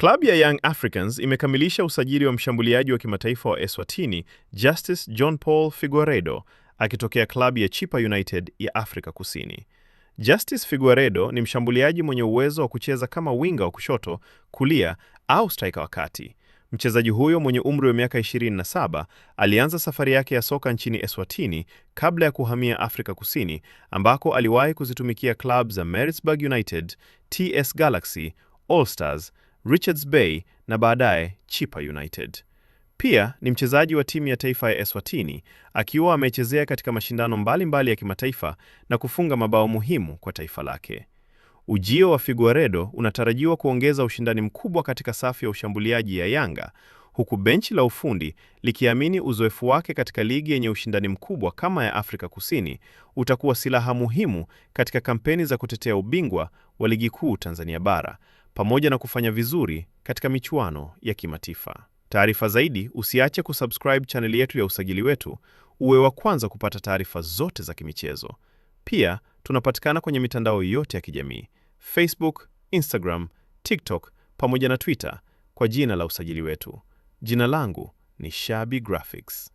Klabu ya Young Africans imekamilisha usajili wa mshambuliaji wa kimataifa wa Eswatini, Justice John Paul Figueiredo, akitokea klabu ya Chippa United ya Afrika Kusini. Justice Figueiredo ni mshambuliaji mwenye uwezo wa kucheza kama winga wa kushoto, kulia au striker wa kati. Mchezaji huyo mwenye umri wa miaka 27 alianza safari yake ya soka nchini Eswatini kabla ya kuhamia Afrika Kusini, ambako aliwahi kuzitumikia klabu za Maritzburg United, TS Galaxy, All Stars, Richards Bay na baadaye Chippa United. Pia ni mchezaji wa timu ya taifa ya Eswatini, akiwa amechezea katika mashindano mbalimbali ya kimataifa na kufunga mabao muhimu kwa taifa lake. Ujio wa Figueiredo unatarajiwa kuongeza ushindani mkubwa katika safu ya ushambuliaji ya Yanga, huku benchi la ufundi likiamini uzoefu wake katika ligi yenye ushindani mkubwa kama ya Afrika Kusini utakuwa silaha muhimu katika kampeni za kutetea ubingwa wa Ligi Kuu Tanzania Bara, pamoja na kufanya vizuri katika michuano ya kimataifa. Taarifa zaidi, usiache kusubscribe chaneli yetu ya Usajili Wetu, uwe wa kwanza kupata taarifa zote za kimichezo. Pia, tunapatikana kwenye mitandao yote ya kijamii: Facebook, Instagram, TikTok, pamoja na Twitter kwa jina la Usajili Wetu. Jina langu ni Shabi Graphics.